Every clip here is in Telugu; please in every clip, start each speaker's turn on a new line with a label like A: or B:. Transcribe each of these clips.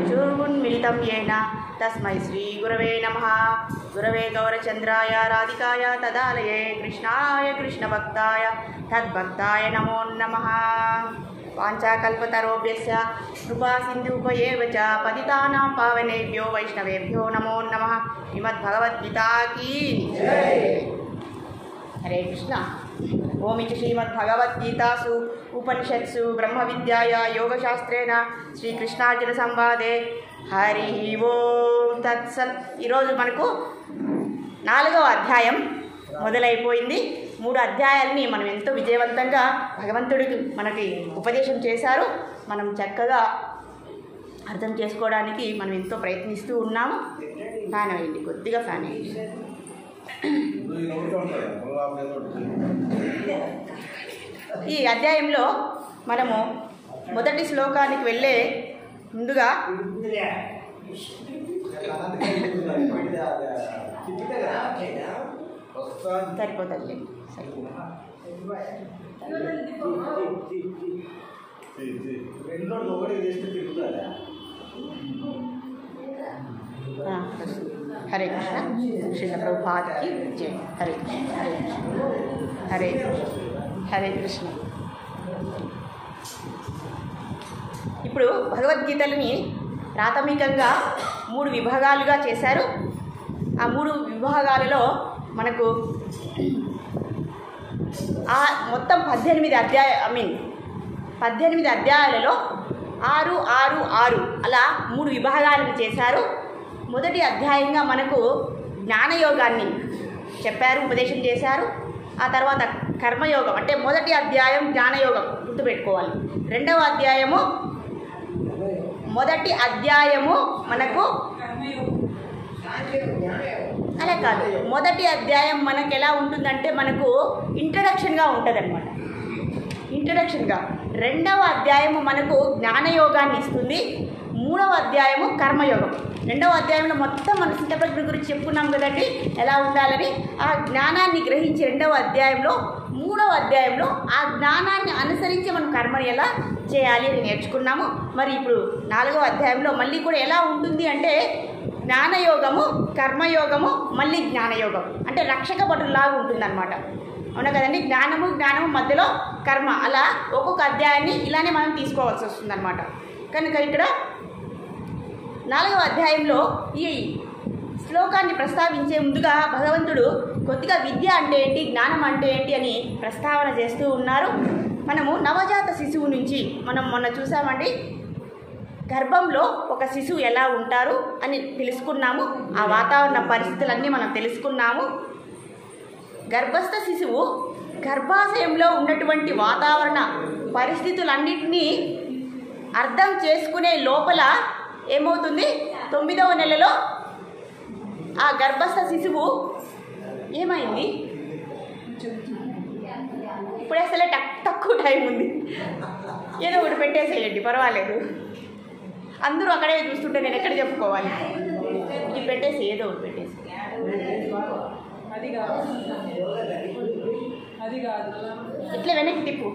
A: चूर्मिलितं येन तस्मै श्रीगुरवे नमः। गुरवे गौरचन्द्राय राधिकाय तदालये कृष्णाय कृष्णभक्ताय तद्भक्ताय नमो नमः। वाञ्छाकल्पतरुभ्यश्च कृपासिन्धुभ्यैव च पतितानां पावनेभ्यो वैष्णवेभ्यो नमो नमः। श्रीमद्भगवद्गीता की हरे कृष्ण। ओम श्रीमद्भगवद्गीतासु उपनिषत्सु ब्रह्मविद्याया योगशास्त्रेण श्रीकृष्णार्जुन संवादे हरि ओम तत्सत्। ఈరోజు మనకు 4వ అధ్యాయం మొదలైపోయింది. 3 అధ్యాయాలని మనం ఎంతో విజయవంతంగా భగవంతుడికి మనకి ఉపదేశం చేశారు. మనం చక్కగా అర్థం చేసుకోవడానికి మనం ఎంతో ప్రయత్నిస్తూ ఉన్నాము. ఫ్యాన్ అయ్యింది, కొద్దిగా ఫ్యాన్ అయ్యింది. ఈ అధ్యాయంలో మనము మొదటి శ్లోకానికి వెళ్ళే ముందుగా సరిపోతుంది. हरे कृष्ण। श्रील प्रभुपाद की जय। हरे कृष्ण हरे कृष्ण हरे हरे कृष्ण। ఇప్పుడు భగవద్గీతలని ప్రాథమికంగా 3 విభాగాలుగా చేశారు. ఆ 3 విభాగాలలో మనకు మొత్తం 18 అధ్యాయాలలో 6, 6, 6 అలా 3 విభాగాలను చేశారు. మొదటి అధ్యాయంగా మనకు జ్ఞానయోగాన్ని చెప్పారు, ఉపదేశం చేశారు. ఆ తర్వాత కర్మయోగం, అంటే మొదటి అధ్యాయం జ్ఞానయోగం గుర్తుపెట్టుకోవాలి. మొదటి అధ్యాయము మనకు అలా కాదు, మొదటి అధ్యాయం మనకు ఎలా ఉంటుందంటే మనకు ఇంట్రడక్షన్గా ఉంటుంది అనమాట. ఇంట్రడక్షన్గా. 2వ అధ్యాయము మనకు జ్ఞానయోగాన్ని ఇస్తుంది. 3వ అధ్యాయము కర్మయోగం. 2వ అధ్యాయంలో మొత్తం మన స్థితప్రజ్ఞ గురించి చెప్పుకున్నాం కదండి, ఎలా ఉండాలని. ఆ జ్ఞానాన్ని గ్రహించి 2వ అధ్యాయంలో, 3వ అధ్యాయంలో ఆ జ్ఞానాన్ని అనుసరించి మనం కర్మని ఎలా చేయాలి అని నేర్చుకున్నాము. మరి ఇప్పుడు 4వ అధ్యాయంలో మళ్ళీ కూడా ఎలా ఉంటుంది అంటే జ్ఞానయోగము, కర్మయోగము, మళ్ళీ జ్ఞానయోగం. అంటే రక్షక భటులాగా ఉంటుందన్నమాట. అవునా కదండి. జ్ఞానము మధ్యలో కర్మ, అలా ఒక్కొక్క అధ్యాయాన్ని ఇలానే మనం తీసుకోవాల్సి వస్తుందన్నమాట. కనుక ఇక్కడ 4వ అధ్యాయంలో ఈ శ్లోకాన్ని ప్రస్తావించే ముందుగా భగవంతుడు కొద్దిగా విద్య అంటే ఏంటి, జ్ఞానం అంటే ఏంటి అని ప్రస్తావన చేస్తూ ఉన్నారు. మనము నవజాత శిశువు నుంచి మనం మొన్న చూసామండి, గర్భంలో ఒక శిశువు ఎలా ఉంటారు అని తెలుసుకున్నాము. ఆ వాతావరణ పరిస్థితులన్నీ మనం తెలుసుకున్నాము. గర్భస్థ శిశువు గర్భాశయంలో ఉన్నటువంటి వాతావరణ పరిస్థితులన్నింటినీ అర్థం చేసుకునే లోపల ఏమవుతుంది, 9వ నెలలో ఆ గర్భస్థ శిశువు ఏమైంది, ఇప్పుడే అసలే తక్కువ టైం ఉంది, ఏదో ఒకటి పెట్టేసేయండి పర్వాలేదు. అందరూ అక్కడే చూస్తుంటే నేను ఎక్కడ చెప్పుకోవాలి, ఇది పెట్టేసి ఏదో ఒకటి పెట్టేసి. ఇట్లా వెనక్కి తిప్పు,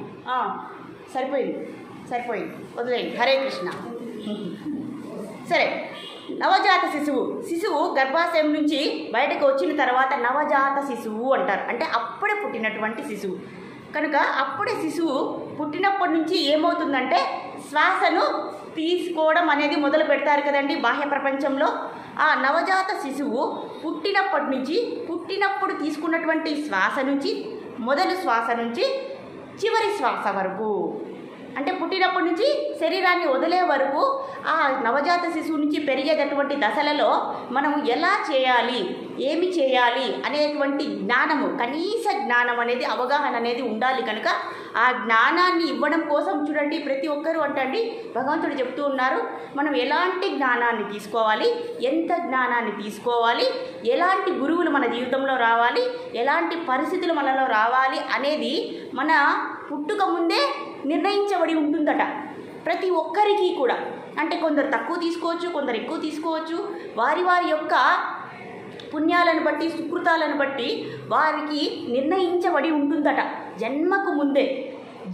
A: సరిపోయింది వదిలేయండి. హరే కృష్ణ. సరే, నవజాత శిశువు గర్భాశయం నుంచి బయటకు వచ్చిన తర్వాత నవజాత శిశువు అంటారు. అంటే అప్పుడే పుట్టినటువంటి శిశువు. కనుక అప్పుడే శిశువు పుట్టినప్పటి నుంచి ఏమవుతుందంటే శ్వాసను తీసుకోవడం అనేది మొదలు పెడతారు కదండి బాహ్య ప్రపంచంలో. ఆ నవజాత శిశువు పుట్టినప్పుడు తీసుకున్నటువంటి శ్వాస నుంచి, మొదలు శ్వాస నుంచి చివరి శ్వాస వరకు, అంటే పుట్టినప్పటి నుంచి శరీరాన్ని వదిలే వరకు ఆ నవజాత శిశువు నుంచి పెరిగేటటువంటి దశలలో మనము ఎలా చేయాలి, ఏమి చేయాలి అనేటువంటి జ్ఞానము, కనీస జ్ఞానం అనేది, అవగాహన అనేది ఉండాలి. కనుక ఆ జ్ఞానాన్ని ఇవ్వడం కోసం చూడండి ప్రతి ఒక్కరూ అంటండి భగవంతుడు చెప్తూ ఉన్నారు, మనం ఎలాంటి జ్ఞానాన్ని తీసుకోవాలి, ఎంత జ్ఞానాన్ని తీసుకోవాలి, ఎలాంటి గురువులు మన జీవితంలో రావాలి, ఎలాంటి పరిస్థితులు మనలో రావాలి అనేది మన పుట్టుక ముందే నిర్ణయించబడి ఉంటుందట ప్రతి ఒక్కరికి కూడా. అంటే కొందరు తక్కువ తీసుకోవచ్చు, కొందరు ఎక్కువ తీసుకోవచ్చు. వారి యొక్క పుణ్యాలను బట్టి, సుకృతాలను బట్టి వారికి నిర్ణయించబడి ఉంటుందట జన్మకు ముందే.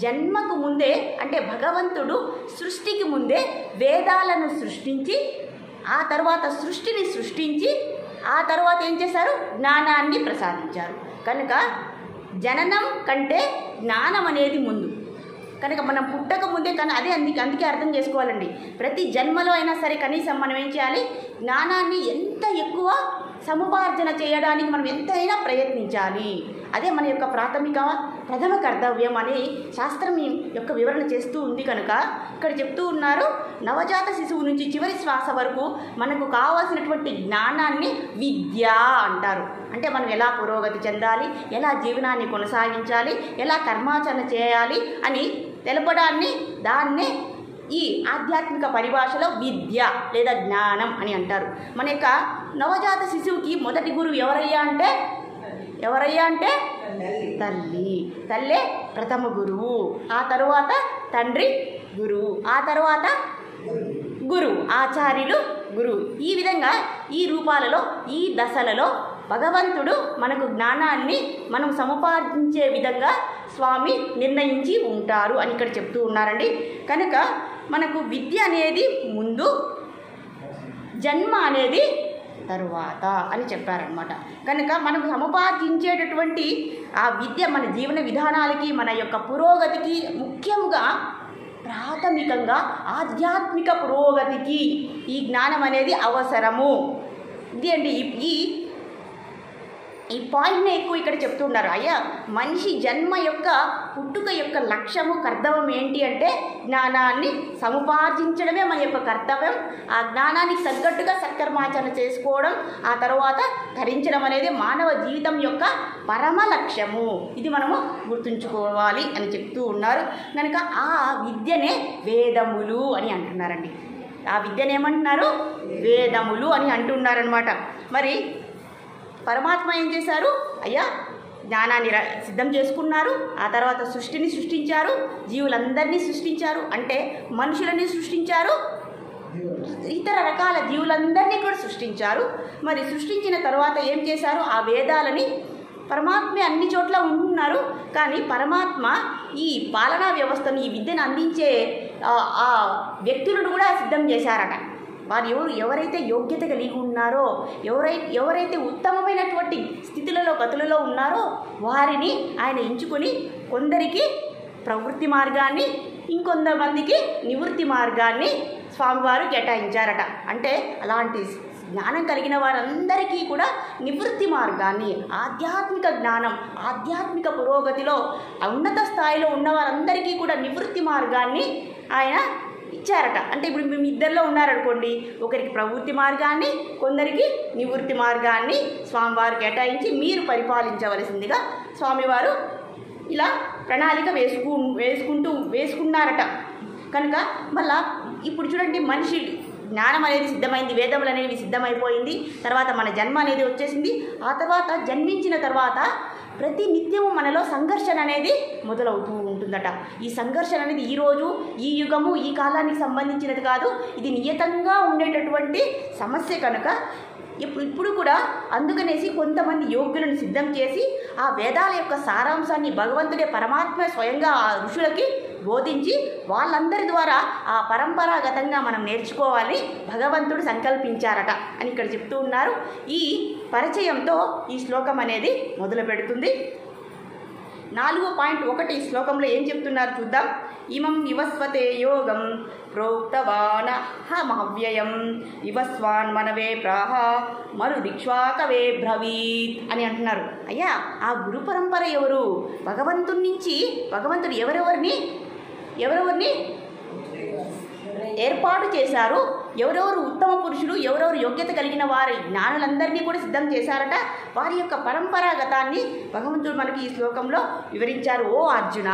A: జన్మకు ముందే అంటే భగవంతుడు సృష్టికి ముందే వేదాలను సృష్టించి ఆ తర్వాత సృష్టిని సృష్టించి ఆ తర్వాత ఏం చేశారు? జ్ఞానాన్ని ప్రసాదించారు. కనుక జననం కంటే జ్ఞానం అనేది ముందు. కనుక మనం పుట్టక ముందే కానీ అందుకే అర్థం చేసుకోవాలండి. ప్రతి జన్మలో అయినా సరే కనీసం మనం ఏం చేయాలి? జ్ఞానాన్ని ఎంత ఎక్కువ సముపార్జన చేయడానికి మనం ఎంతైనా ప్రయత్నించాలి. అదే మన యొక్క ప్రథమ కర్తవ్యం అని శాస్త్రం యొక్క వివరణ చేస్తూ ఉంది. కనుక ఇక్కడ చెప్తూ ఉన్నారు, నవజాత శిశువు నుంచి చివరి శ్వాస వరకు మనకు కావాల్సినటువంటి జ్ఞానాన్ని విద్య అంటారు. అంటే మనం ఎలా పురోగతి చెందాలి, ఎలా జీవనాన్ని కొనసాగించాలి, ఎలా కర్మాచరణ చేయాలి అని తెలపడాన్ని దాన్నే ఈ ఆధ్యాత్మిక పరిభాషలో విద్య లేదా జ్ఞానం అని అంటారు. మన యొక్క నవజాత శిశువుకి మొదటి గురువు ఎవరయ్యా అంటే తల్లే ప్రథమ గురువు, ఆ తరువాత తండ్రి గురువు, ఆ తరువాత గురువు, ఆచార్యులు గురువు. ఈ విధంగా ఈ రూపాలలో ఈ దశలలో భగవంతుడు మనకు జ్ఞానాన్ని మనం సముపార్జించే విధంగా స్వామి నిర్ణయించి ఉంటారు అని ఇక్కడ చెప్తూ ఉన్నారండి. కనుక మనకు విద్య అనేది ముందు, జన్మ అనేది తరువాత అని చెప్పారనమాట. కనుక మనం సముపార్జించేటటువంటి ఆ విద్య మన జీవన విధానాలకి, మన యొక్క పురోగతికి, ముఖ్యంగా ప్రాథమికంగా ఆధ్యాత్మిక పురోగతికి ఈ జ్ఞానం అనేది అవసరము. ఇది అండి ఈ పాయింట్ని ఎక్కువ ఇక్కడ చెప్తున్నారు. అయ్యా, మనిషి జన్మ యొక్క పుట్టుక యొక్క లక్ష్యము, కర్తవ్యం ఏంటి అంటే జ్ఞానాన్ని సముపార్జించడమే మన యొక్క కర్తవ్యం. ఆ జ్ఞానానికి తగ్గట్టుగా సత్కర్మాచరణ చేసుకోవడం, ఆ తర్వాత ధరించడం అనేది మానవ జీవితం యొక్క పరమ లక్ష్యము. ఇది మనము గుర్తుంచుకోవాలి అని చెప్తూ ఉన్నారు. కనుక ఆ విద్యనే వేదములు అని అంటున్నారండి. ఆ విద్యను ఏమంటున్నారు? వేదములు అని అంటున్నారనమాట. మరి పరమాత్మ ఏం చేశారు? అయ్యా, జ్ఞానాన్ని సిద్ధం చేసుకున్నారు, ఆ తర్వాత సృష్టిని సృష్టించారు, జీవులందరినీ సృష్టించారు, అంటే మనుషులని సృష్టించారు, ఇతర రకాల జీవులందరినీ కూడా సృష్టించారు. మరి సృష్టించిన తర్వాత ఏం చేశారు? ఆ వేదాలని పరమాత్మే అన్ని చోట్ల ఉంటున్నారు, కానీ పరమాత్మ ఈ పాలనా వ్యవస్థను, ఈ విద్యను అందించే ఆ వ్యక్తులను కూడా సిద్ధం చేశారట. వారు ఎవరైతే యోగ్యత కలిగి ఉన్నారో, ఎవరైతే ఉత్తమమైనటువంటి స్థితులలో గతులలో ఉన్నారో వారిని ఆయన ఎంచుకొని కొందరికి ప్రవృత్తి మార్గాన్ని, ఇంకొంతమందికి నివృత్తి మార్గాన్ని స్వామివారు కేటాయించారట. అంటే అలాంటి జ్ఞానం కలిగిన వారందరికీ కూడా నివృత్తి మార్గాన్ని, ఆధ్యాత్మిక జ్ఞానం, ఆధ్యాత్మిక పురోగతిలో ఉన్నత స్థాయిలో ఉన్న వారందరికీ కూడా నివృత్తి మార్గాన్ని ఆయన ఇచ్చారట. అంటే ఇప్పుడు మేము ఇద్దరిలో ఉన్నారనుకోండి, ఒకరికి ప్రవృత్తి మార్గాన్ని, కొందరికి నివృత్తి మార్గాన్ని స్వామివారు కేటాయించి మీరు పరిపాలించవలసిందిగా స్వామివారు ఇలా ప్రణాళిక వేసుకున్నారట. కనుక మళ్ళా ఇప్పుడు చూడండి, మనిషి జ్ఞానం అనేది సిద్ధమైంది, వేదములు అనేవి సిద్ధమైపోయింది, తర్వాత మన జన్మ అనేది వచ్చేసింది. ఆ తర్వాత జన్మించిన తర్వాత ప్రతి నిత్యము మనలో సంఘర్షణ అనేది మొదలవుతూ ఉంటుందట. ఈ సంఘర్షణ అనేది ఈరోజు, ఈ యుగము, ఈ కాలానికి సంబంధించినది కాదు, ఇది నియతంగా ఉండేటటువంటి సమస్య. కనుక ఇప్పుడు కూడా అందుకనేసి కొంతమంది యోగ్యులను సిద్ధం చేసి ఆ వేదాల యొక్క సారాంశాన్ని భగవంతుడే పరమాత్మ స్వయంగా ఆ ఋషులకి బోధించి వాళ్ళందరి ద్వారా ఆ పరంపరాగతంగా మనం నేర్చుకోవాలి భగవంతుడు సంకల్పించారట అని ఇక్కడ చెప్తూ ఉన్నారు. ఈ పరిచయంతో ఈ శ్లోకం అనేది మొదలు పెడుతుంది. 4.1 ఈ శ్లోకంలో ఏం చెప్తున్నారు చూద్దాం. ఇమం వివస్వతే యోగం ప్రోక్తవానహమవ్యయం వివస్వాన్ మనవే ప్రాహ మరుదిక్ష్వాకవే బ్రవీత్ అని అంటున్నారు. అయ్యా, ఆ గురు పరంపర ఎవరు? భగవంతుడి నుంచి భగవంతుడు ఎవరెవరిని ఏర్పాటు చేశారు, ఎవరెవరు ఉత్తమ పురుషులు, ఎవరెవరు యోగ్యత కలిగిన వారి జ్ఞానులందరినీ కూడా సిద్ధం చేశారట. వారి యొక్క పరంపరాగతాన్ని భగవంతుడు మనకి ఈ శ్లోకంలో వివరించారు. ఓ అర్జున,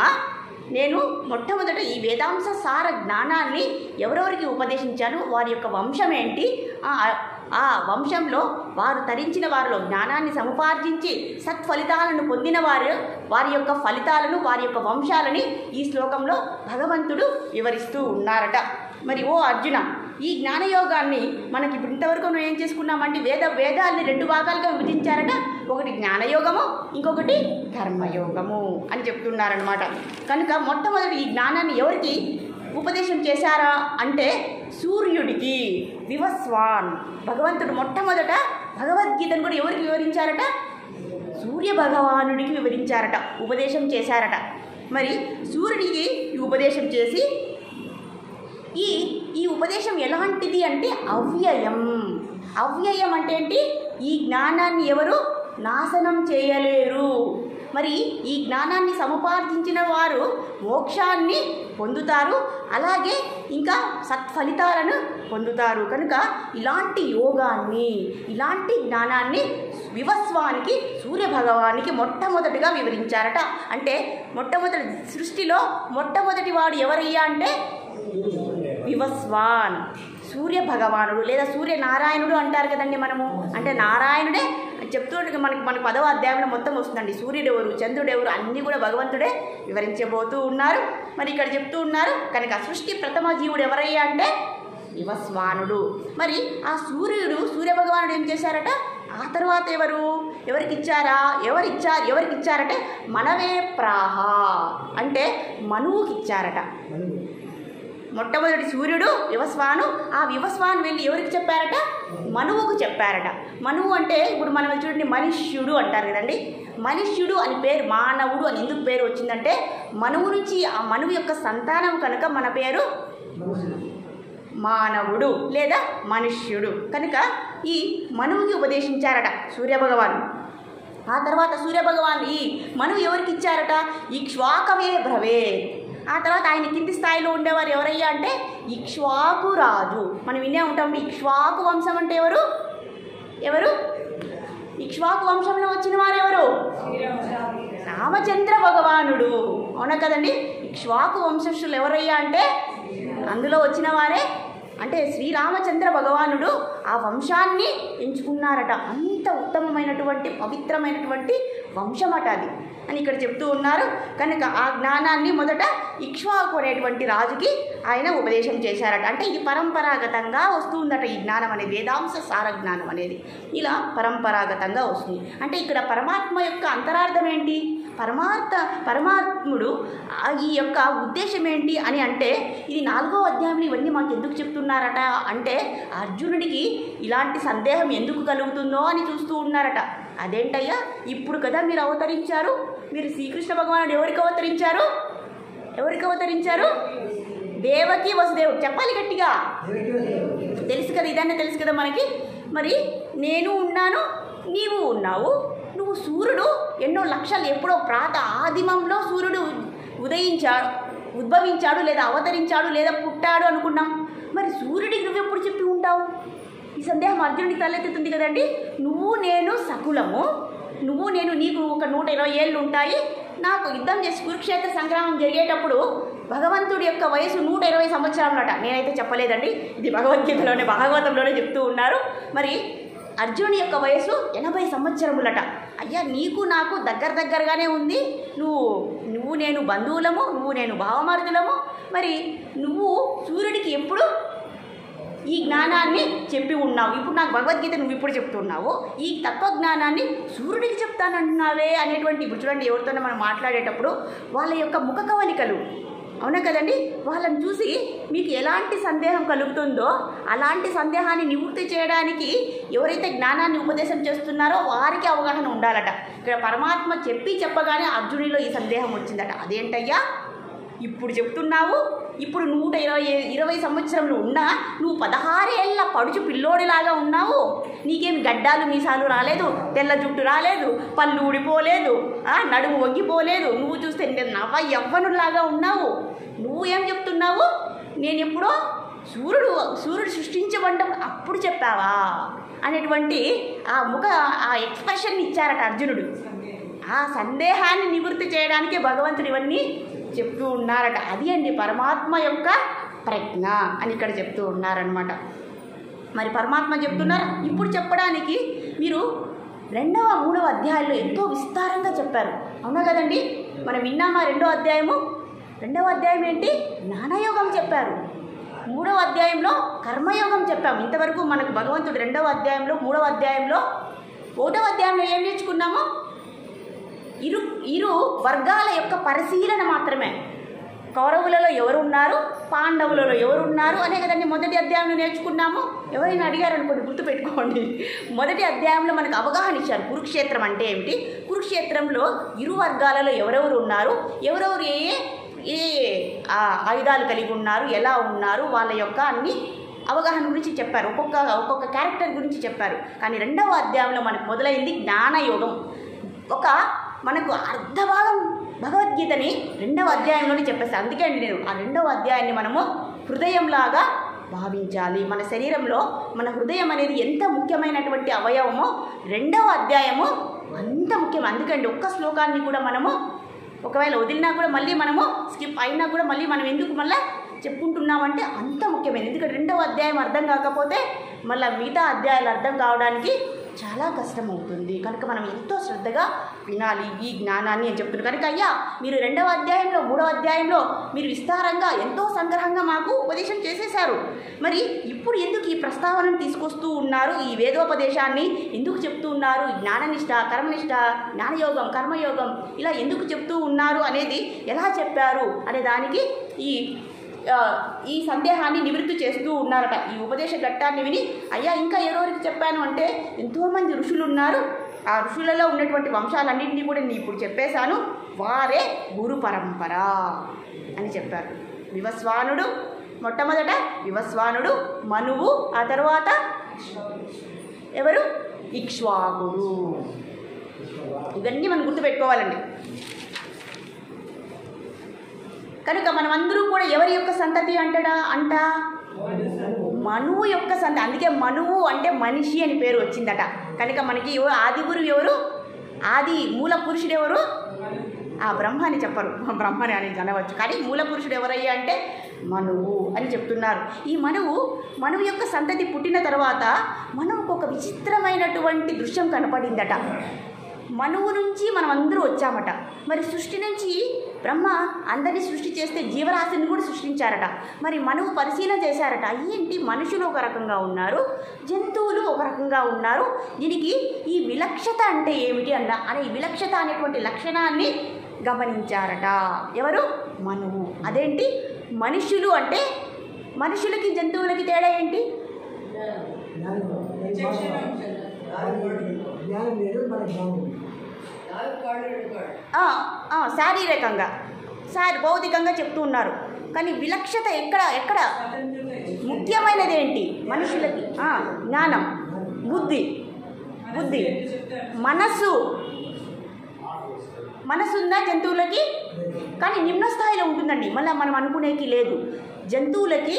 A: నేను మొట్టమొదట ఈ వేదాంశ సార జ్ఞానాన్ని ఎవరెవరికి ఉపదేశించాను, వారి యొక్క వంశం ఏంటి, ఆ వంశంలో వారు తరించిన వారిలో జ్ఞానాన్ని సముపార్జించి సత్ఫలితాలను పొందిన వారి యొక్క ఫలితాలను, వారి యొక్క వంశాలని ఈ శ్లోకంలో భగవంతుడు వివరిస్తూ ఉన్నారట. మరి ఓ అర్జున, ఈ జ్ఞానయోగాన్ని మనకి ఇప్పుడు ఇంతవరకు మనం ఏం చేసుకున్నామంటే వేదాల్ని 2 భాగాలుగా విభజించారట. ఒకటి జ్ఞానయోగము, ఇంకొకటి కర్మయోగము అని చెప్తున్నారనమాట. కనుక మొట్టమొదటి ఈ జ్ఞానాన్ని ఎవరికి ఉపదేశం చేశారా అంటే సూర్యుడికి, వివస్వాన్. భగవంతుడు మొట్టమొదట భగవద్గీతను కూడా ఎవరికి వివరించారట? సూర్య భగవానుడికి వివరించారట, ఉపదేశం చేశారట. మరి సూర్యుడికి ఈ ఉపదేశం చేసి ఈ ఉపదేశం ఎలాంటిది అంటే అవ్యయం. అవ్యయం అంటే ఏంటి? ఈ జ్ఞానాన్ని ఎవరు నాశనం చేయలేరు. మరి ఈ జ్ఞానాన్ని సముపార్జించిన వారు మోక్షాన్ని పొందుతారు, అలాగే ఇంకా సత్ఫలితాలను పొందుతారు. కనుక ఇలాంటి యోగాన్ని, ఇలాంటి జ్ఞానాన్ని వివస్వానికి, సూర్యభగవానికి మొట్టమొదటిగా వివరించారట. అంటే మొట్టమొదటి సృష్టిలో మొట్టమొదటి వాడు ఎవరయ్యా అంటే వివస్వాన్, సూర్య భగవానుడు లేదా సూర్యనారాయణుడు అంటారు కదండి మనము. అంటే నారాయణుడే చెప్తూ మనకి 10వ అధ్యాయంలో మొత్తం వస్తుందండి. సూర్యుడెవరు, చంద్రుడెవరు అన్నీ కూడా భగవంతుడే వివరించబోతూ ఉన్నారు. మరి ఇక్కడ చెప్తూ ఉన్నారు. కనుక సృష్టి ప్రథమ జీవుడు ఎవరయ్యా అంటే వివస్వానుడు. మరి ఆ సూర్యభగవానుడు ఏం చేశారట? ఆ తర్వాత ఎవరికి ఇచ్చారంటే మనవే ప్రాహ అంటే మనువుకి ఇచ్చారట. మొట్టమొదటి సూర్యుడు వివస్వాను. ఆ వివస్వాను వెళ్ళి ఎవరికి చెప్పారట? మనువుకు చెప్పారట. మనువు అంటే ఇప్పుడు మనం చూడండి మనుష్యుడు అంటారు కదండి. మనుష్యుడు అని పేరు, మానవుడు అని ఎందుకు పేరు వచ్చిందంటే మనువు నుంచి, ఆ మనువు యొక్క సంతానం కనుక మన పేరు మానవుడు లేదా మనుష్యుడు. కనుక ఈ మనువుకి ఉపదేశించారట సూర్యభగవాను. ఆ తర్వాత సూర్యభగవాన్ ఈ మనువు ఎవరికి ఇచ్చారట? ఇక్ష్వాకవే భ్రవే. ఆ తర్వాత ఆయన కింది స్థాయిలో ఉండేవారు ఎవరయ్యా అంటే ఇక్ష్వాకు రాజు. మనం వినే ఉంటాం. ఇక్ష్వాకు వంశం అంటే ఎవరు? ఇక్ష్వాకు వంశంలో వచ్చిన వారు ఎవరు? రామచంద్ర భగవానుడు. అవునా కదండి. ఇక్ష్వాకు వంశస్థులు ఎవరయ్యా అంటే అందులో వచ్చిన వారే, అంటే శ్రీరామచంద్ర భగవానుడు ఆ వంశాన్ని ఎంచుకున్నారట. అంత ఉత్తమమైనటువంటి పవిత్రమైనటువంటి వంశమట అది అని ఇక్కడ చెప్తూ ఉన్నారు. కనుక ఆ జ్ఞానాన్ని మొదట ఇక్ష్వాకు అనేటువంటి రాజుకి ఆయన ఉపదేశం చేశారట. అంటే ఇది పరంపరాగతంగా వస్తుందట. ఈ జ్ఞానం అనేది వేదాంశ సార జ్ఞానం అనేది ఇలా పరంపరాగతంగా వస్తుంది. అంటే ఇక్కడ పరమాత్మ యొక్క అంతరార్థం ఏంటి? పరమాత్ముడు ఈ యొక్క ఉద్దేశం ఏంటి అని అంటే ఇది 4వ అధ్యాయంలో ఇవన్నీ మాకు ఎందుకు చెప్తున్నారట అంటే అర్జునుడికి ఇలాంటి సందేహం ఎందుకు కలుగుతుందో అని చూస్తూ ఉన్నారట. అదేంటయ్యా, ఇప్పుడు కదా మీరు అవతరించారు, మీరు శ్రీకృష్ణ భగవానుడు ఎవరికి అవతరించారు? దేవకి వసుదేవుడు. చెప్పాలి గట్టిగా. తెలుసు కదా, ఇదన్నీ తెలుసు కదా మనకి. మరి నేను ఉన్నాను, నీవు ఉన్నావు. నువ్వు సూర్యుడు ఎన్నో లక్షలు ఎప్పుడో ఆదిమంలో సూర్యుడు ఉద్భవించాడు లేదా అవతరించాడు లేదా పుట్టాడు అనుకున్నాం. మరి సూర్యుడికి నువ్వెప్పుడు చెప్పి ఉంటావు? ఈ సందేహం అర్జునుడికి తలెత్తుతుంది కదండి. నువ్వు నేను సకులము, నీకు ఒక 120 ఏళ్ళు ఉంటాయి. నాకు యుద్ధం చేసి కురుక్షేత్ర సంగ్రామం జరిగేటప్పుడు భగవంతుడి యొక్క వయసు 120 సంవత్సరాలట. నేనైతే చెప్పలేదండి, ఇది భాగవతంలోనే చెప్తూ ఉన్నారు. మరి అర్జునుడి యొక్క వయసు 80 సంవత్సరములట. అయ్యా, నీకు నాకు దగ్గరగానే ఉంది. నువ్వు నేను బంధువులము, నువ్వు నేను భావమార్గులము. మరి నువ్వు సూర్యుడికి ఎప్పుడు ఈ జ్ఞానాన్ని చెప్పి ఉన్నావు? ఇప్పుడు నాకు భగవద్గీత నువ్వు ఇప్పుడు చెప్తున్నావు, ఈ తత్వజ్ఞానాన్ని సూర్యుడికి చెప్తానంటున్నావే అనేటువంటి. ఇప్పుడు చూడండి, ఎవరితోనే మనం మాట్లాడేటప్పుడు వాళ్ళ యొక్క ముఖ కవలికలు, అవునా కదండి, వాళ్ళని చూసి మీకు ఎలాంటి సందేహం కలుగుతుందో అలాంటి సందేహాన్ని నివృత్తి చేయడానికి ఎవరైతే జ్ఞానాన్ని ఉపదేశం చేస్తున్నారో వారికి అవగాహన ఉండాలట. ఇక్కడ పరమాత్మ చెప్పగానే అర్జునుడిలో ఈ సందేహం వచ్చిందట. అదేంటయ్యా, ఇప్పుడు చెప్తున్నావు, ఇప్పుడు 120 సంవత్సరంలో ఉన్నా నువ్వు 16 ఏళ్ళ పడుచు పిల్లోడిలాగా ఉన్నావు. నీకేమి గడ్డాలు మీసాలు రాలేదు, తెల్ల జుట్టు రాలేదు, పళ్ళు ఊడిపోలేదు, నడుము వంగిపోలేదు. నువ్వు చూస్తే నవ యవ్వనులాగా ఉన్నావు. నువ్వు ఏం చెప్తున్నావు? నేను ఎప్పుడో సూర్యుడు సృష్టించబడ్డం అప్పుడు చెప్పావా అనేటువంటి ఆ ఎక్స్ప్రెషన్ ఇచ్చారట అర్జునుడు. ఆ సందేహాన్ని నివృత్తి చేయడానికే భగవంతుడు ఇవన్నీ చెప్తూ ఉన్నారట. అది అండి పరమాత్మ యొక్క ప్రజ్ఞ అని ఇక్కడ చెప్తూ ఉన్నారనమాట. మరి పరమాత్మ చెప్తున్నారు. ఇప్పుడు చెప్పడానికి మీరు 2వ 3వ అధ్యాయంలో ఎంతో విస్తారంగా చెప్పారు, అవునా కదండి. మనం విన్నామా 2వ అధ్యాయం ఏంటి? జ్ఞానయోగం చెప్పారు. మూడవ అధ్యాయంలో కర్మయోగం చెప్పాము. ఇంతవరకు మనకు భగవంతుడు రెండవ అధ్యాయంలో, మూడవ అధ్యాయంలో, ఒకటవ అధ్యాయంలో ఏం నేర్చుకున్నాము? ఇరు వర్గాల యొక్క పరిశీలన మాత్రమే. కౌరవులలో ఎవరున్నారు, పాండవులలో ఎవరున్నారు అనే కదండి మొదటి అధ్యాయంలో నేర్చుకున్నాము. ఎవరైనా అడిగారనుకోండి గుర్తుపెట్టుకోండి. మొదటి అధ్యాయంలో మనకు అవగాహన ఇచ్చారు. కురుక్షేత్రం అంటే ఏమిటి, కురుక్షేత్రంలో ఇరు వర్గాలలో ఎవరెవరు ఉన్నారు, ఎవరెవరు ఏ ఆయుధాలు కలిగి ఉన్నారు, ఎలా ఉన్నారు, వాళ్ళ యొక్క అన్ని అవగాహన గురించి చెప్పారు. ఒక్కొక్క క్యారెక్టర్ గురించి చెప్పారు. కానీ రెండవ అధ్యాయంలో మనకు మొదలైంది జ్ఞానయోగం. మనకు అర్ధభాగం భగవద్గీతని రెండవ అధ్యాయంలోనే చెప్పేస్తాను. అందుకే అండి నేను ఆ రెండవ అధ్యాయాన్ని మనము హృదయంలాగా భావించాలి. మన శరీరంలో మన హృదయం అనేది ఎంత ముఖ్యమైనటువంటి అవయవమో రెండవ అధ్యాయము అంత ముఖ్యం. అందుకండి ఒక్క శ్లోకాన్ని కూడా మనము ఒకవేళ వదిలినా కూడా మళ్ళీ మనము స్కిప్ అయినా కూడా మళ్ళీ మనం ఎందుకు మళ్ళీ చెప్పుకుంటున్నామంటే అంత ముఖ్యమైనది. ఎందుకంటే రెండవ అధ్యాయం అర్థం కాకపోతే మళ్ళీ మిగతా అధ్యాయాలు అర్థం కావడానికి చాలా కష్టం అవుతుంది. కనుక మనం ఎంతో శ్రద్ధగా వినాలి ఈ జ్ఞానాన్ని అని చెప్తున్నారు. కనుక అయ్యా మీరు రెండవ అధ్యాయంలో, మూడవ అధ్యాయంలో మీరు విస్తారంగా ఎంతో సంగ్రహంగా మాకు ఉపదేశం చేసేశారు. మరి ఇప్పుడు ఎందుకు ఈ ప్రస్తావనను తీసుకొస్తూ ఉన్నారు, ఈ వేదోపదేశాన్ని ఎందుకు చెప్తూ ఉన్నారు, జ్ఞాననిష్ట, కర్మనిష్ట, జ్ఞానయోగం, కర్మయోగం ఇలా ఎందుకు చెప్తూ ఉన్నారు అనేది, ఎలా చెప్పారు అనే దానికి ఈ సందేహాన్ని నివృత్తి చేస్తూ ఉన్నారట. ఈ ఉపదేశ ఘట్టాన్ని విని అయ్యా ఇంకా ఎవరెవరికి చెప్పాను అంటే ఎంతోమంది ఋషులు ఉన్నారు, ఆ ఋషులలో ఉన్నటువంటి వంశాలన్నింటినీ కూడా నేను ఇప్పుడు చెప్పేశాను, వారే గురు పరంపర అని చెప్పారు. వివస్వానుడు, మొట్టమొదట వివస్వానుడు, మనువు, ఆ తర్వాత ఎవరు, ఇక్ష్వాకుడు. ఇవన్నీ మనం గుర్తుపెట్టుకోవాలండి. కనుక మనమందరూ కూడా ఎవరి యొక్క సంతతి అంట మనువు యొక్క సంతతి. అందుకే మనువు అంటే మనిషి అని పేరు వచ్చిందట. కనుక మనకి ఆది గురువు ఎవరు, ఆది మూల పురుషుడు ఎవరు, బ్రహ్మ అని చెప్పరు, బ్రహ్మని అని అనవచ్చు. కానీ మూల పురుషుడు ఎవరయ్యా అంటే మనువు అని చెప్తున్నారు. ఈ మనువు యొక్క సంతతి పుట్టిన తర్వాత మనువుకు ఒక విచిత్రమైనటువంటి దృశ్యం కనపడిందట. మనువు నుంచి మనం అందరూ వచ్చామట. మరి సృష్టి నుంచి బ్రహ్మ అందరినీ సృష్టి చేస్తే జీవరాశిని కూడా సృష్టించారట. మరి మనువు పరిశీలన చేశారట, ఏంటి మనుషులు ఒక రకంగా ఉన్నారు, జంతువులు ఒక రకంగా ఉన్నారు, దీనికి ఈ విలక్షత అంటే ఏమిటి అనే విలక్షత అనేటువంటి లక్షణాన్ని గమనించారట. ఎవరు, మనువు. అదేంటి మనుషులు అంటే, మనుషులకి జంతువులకి తేడా ఏంటి? శారీరకంగా భౌతికంగా చెప్తూ ఉన్నారు. కానీ విలక్షత ఎక్కడ ముఖ్యమైనది ఏంటి? మనుషులకి జ్ఞానం, బుద్ధి, మనస్సు ఉందా జంతువులకి? కానీ నిమ్న స్థాయిలో ఉంటుందండి. మళ్ళీ మనం అనుకునేకి లేదు. జంతువులకి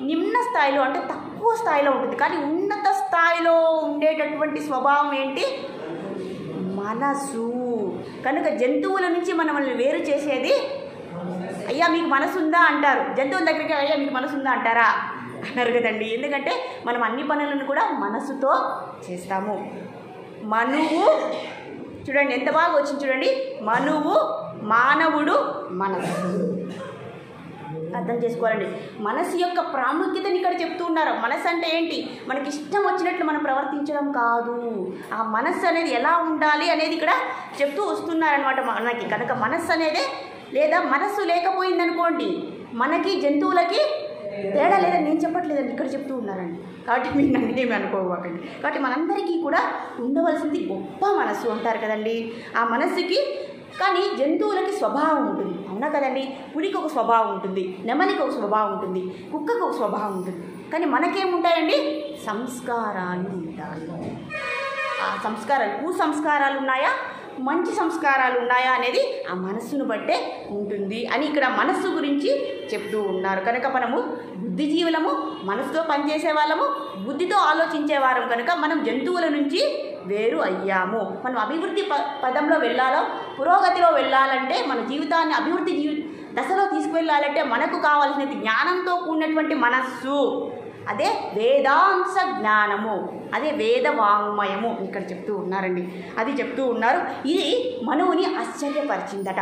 A: నిమ్న స్థాయిలో అంటే తక్కువ స్థాయిలో ఉంటుంది. కానీ ఉన్నత స్థాయిలో ఉండేటటువంటి స్వభావం ఏంటి? మనసు. కనుక జంతువుల నుంచి మనల్ని వేరు చేసేది, అయ్యా మీకు మనసు ఉందా అంటారు. జంతువుల దగ్గరికి అయ్యా మీకు మనసు ఉందా అంటారా? అన్నారు కదండి. ఎందుకంటే మనం అన్ని పనులను కూడా మనసుతో చేస్తాము. మనువు చూడండి ఎంత బాగా వచ్చింది చూడండి. మనువు, మానవుడు, మనసు. అర్థం చేసుకోవాలండి. మనసు యొక్క ప్రాముఖ్యతని ఇక్కడ చెప్తూ ఉన్నారు. మనసు అంటే ఏంటి? మనకి ఇష్టం వచ్చినట్లు మనం ప్రవర్తించడం కాదు. ఆ మనస్సు అనేది ఎలా ఉండాలి అనేది ఇక్కడ చెప్తూ వస్తున్నారనమాట మనకి. కనుక మనస్సు అనేదే, లేదా మనస్సు లేకపోయిందనుకోండి మనకి జంతువులకి తేడా లేదని నేను చెప్పట్లేదండి, ఇక్కడ చెప్తూ ఉన్నారండి. కాబట్టి మీరు నన్ను ఏమి అనుకోకండి. కాబట్టి మనందరికీ కూడా ఉండవలసింది గొప్ప మనస్సు అంటారు కదండి. ఆ మనస్సుకి కానీ జంతువులకి స్వభావం ఉంటుంది, అవునా కదండి. పులికి ఒక స్వభావం ఉంటుంది, నెమలికి ఒక స్వభావం ఉంటుంది, కుక్కకు ఒక స్వభావం ఉంటుంది. కానీ మనకేముంటాయండి? సంస్కారాలు ఉంటాయి. ఆ సంస్కారాలు, కుసంస్కారాలు ఉన్నాయా, మంచి సంస్కారాలు ఉన్నాయా అనేది ఆ మనస్సును బట్టే ఉంటుంది అని ఇక్కడ మనస్సు గురించి చెప్తూ ఉన్నారు. కనుక మనము బుద్ధిజీవులము, మనసుతో పనిచేసే వాళ్ళము, బుద్ధితో ఆలోచించేవారం. కనుక మనం జంతువుల నుంచి వేరు అయ్యాము. మనం అభివృద్ధి పదంలో వెళ్ళాలో, పురోగతిలో వెళ్ళాలంటే, మన జీవితాన్ని అభివృద్ధి దశలో తీసుకువెళ్ళాలంటే మనకు కావాల్సినది జ్ఞానంతో కూడినటువంటి మనస్సు. అదే వేదాంశ జ్ఞానము, అదే వేద వాంగ్మయము ఇక్కడ చెప్తూ ఉన్నారండి. అది చెప్తూ ఉన్నారు. ఇది మనువుని ఆశ్చర్యపరిచిందట.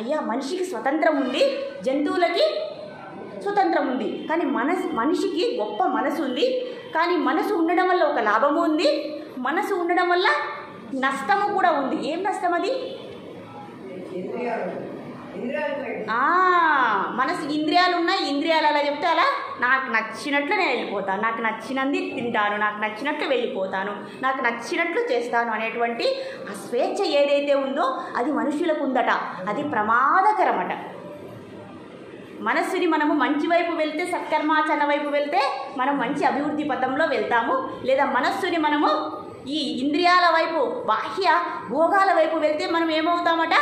A: అయ్యా మనిషికి స్వతంత్రం ఉంది, జంతువులకి స్వతంత్రం ఉంది. కానీ మనిషికి గొప్ప మనసు ఉంది. కానీ మనసు ఉండడం వల్ల ఒక లాభము ఉంది, మనసు ఉండడం వల్ల నష్టము కూడా ఉంది. ఏం నష్టం అది? మనసు ఇంద్రియాలు ఉన్నాయి, ఇంద్రియాలు అలా చెప్తే అలా నాకు నచ్చినట్లు నేను వెళ్ళిపోతాను, నాకు నచ్చినది తింటాను, నాకు నచ్చినట్లు వెళ్ళిపోతాను, నాకు నచ్చినట్లు చేస్తాను అనేటువంటి ఆ స్వేచ్ఛ ఏదైతే ఉందో అది మనుషులకు ఉందట. అది ప్రమాదకరమట. మనస్సుని మనము మంచి వైపు వెళ్తే, సత్కర్మాచరణ వైపు వెళ్తే మనం మంచి అభివృద్ధి పథంలో వెళ్తాము. లేదా మనస్సుని మనము ఈ ఇంద్రియాల వైపు, బాహ్య భోగాల వైపు వెళ్తే మనం ఏమవుతామట?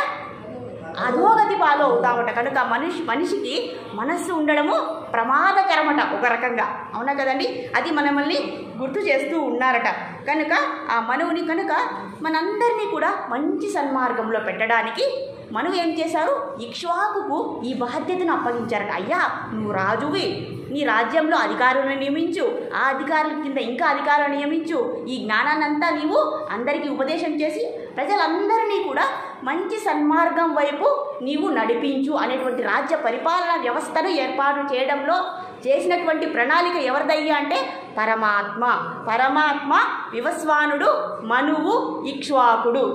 A: అధోగతి పాలు అవుతామట. కనుక మనిషికి మనస్సు ఉండడము ప్రమాదకరమట ఒక రకంగా. అవునా కదండి? అది మనల్ని గుర్తు చేస్తూ ఉన్నారట. కనుక ఆ మనువుని కనుక మనందరినీ కూడా మంచి సన్మార్గంలో పెట్టడానికి మనువు ఏం చేశారు? ఇక్ష్వాకుకు ఈ బాధ్యతను అప్పగించారట. అయ్యా, నువ్వు రాజువి, నీ రాజ్యంలో అధికారులను నియమించు, ఆ అధికారుల కింద ఇంకా అధికారులను నియమించు, ఈ జ్ఞానాన్నంతా నీవు అందరికీ ఉపదేశం చేసి ప్రజలందరినీ కూడా మంచి సన్మార్గం వైపు నీవు నడిపించు అనేటువంటి రాజ్య పరిపాలన వ్యవస్థను ఏర్పాటు చేయడంలో చేసినటువంటి ప్రణాళిక ఎవరిదయ్యా అంటే పరమాత్మ వివస్వానుడు, మనువు, ఇక్ష్వాకుడు.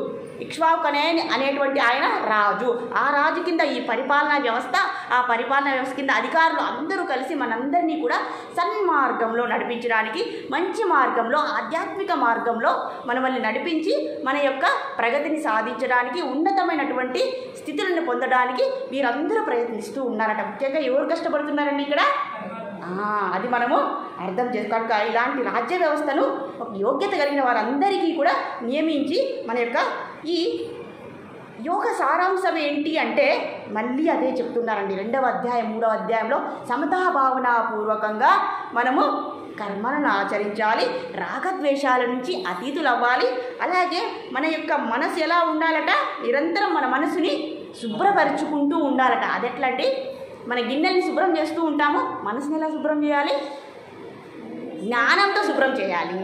A: ఇక్ష్వాకు అనేటువంటి ఆయన రాజు. ఆ రాజు కింద ఈ పరిపాలనా వ్యవస్థ, ఆ పరిపాలనా వ్యవస్థ కింద అధికారులు అందరూ కలిసి మనందరినీ కూడా సన్మార్గంలో నడిపించడానికి, మంచి మార్గంలో, ఆధ్యాత్మిక మార్గంలో మనల్ని నడిపించి మన యొక్క ప్రగతిని సాధించడానికి, ఉన్నతమైనటువంటి స్థితులను పొందడానికి వీరందరూ ప్రయత్నిస్తూ ఉన్నారట. ముఖ్యంగా ఎవరు కష్టపడుతున్నారండి ఇక్కడ? అది మనము అర్థం చేసుకోక ఇలాంటి రాజ్య వ్యవస్థను యోగ్యత కలిగిన వారందరికీ కూడా నియమించి మన యొక్క ఈ యోగ సారాంశం ఏంటి అంటే మళ్ళీ అదే చెప్తున్నారండి. 2వ అధ్యాయం 3వ అధ్యాయంలో సమతాభావనాపూర్వకంగా మనము కర్మలను ఆచరించాలి, రాగద్వేషాల నుంచి అతీతులు అవ్వాలి. అలాగే మన యొక్క మనసు ఎలా ఉండాలట? నిరంతరం మన మనసుని శుభ్రపరుచుకుంటూ ఉండాలట. అది ఎట్లా అంటే మన గిన్నెల్ని శుభ్రం చేస్తూ ఉంటాము, మనసుని ఎలా శుభ్రం చేయాలి? జ్ఞానంతో శుభ్రం చేయాలి.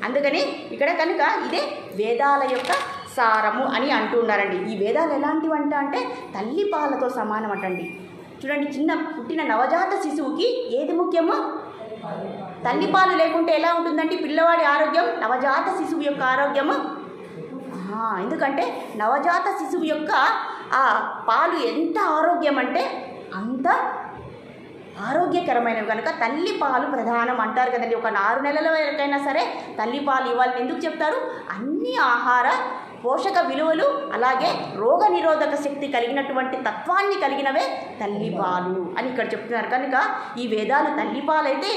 A: అందుకని ఇక్కడ కనుక ఇదే వేదాల యొక్క సారము అని అంటూ ఉన్నారండి. ఈ వేదాలు ఎలాంటివంట అంటే తల్లి పాలతో సమానం అంటండి. చూడండి, పుట్టిన నవజాత శిశువుకి ఏది ముఖ్యమో? తల్లిపాలు లేకుంటే ఎలా ఉంటుందండి పిల్లవాడి ఆరోగ్యం, నవజాత శిశువు యొక్క ఆరోగ్యము? ఎందుకంటే నవజాత శిశువు యొక్క ఆ పాలు ఎంత ఆరోగ్యం అంటే అంత ఆరోగ్యకరమైనవి. కనుక తల్లి పాలు ప్రధానం అంటారు కదండి. ఒక 6 నెలల వరకైనా సరే తల్లి పాలు ఇవ్వాలని ఎందుకు చెప్తారు? అన్ని ఆహార పోషక విలువలు అలాగే రోగ నిరోధక శక్తి కలిగినటువంటి తత్వాన్ని కలిగినవే తల్లిపాలు అని ఇక్కడ చెప్తున్నారు. కనుక ఈ వేదాలు తల్లిపాలైతే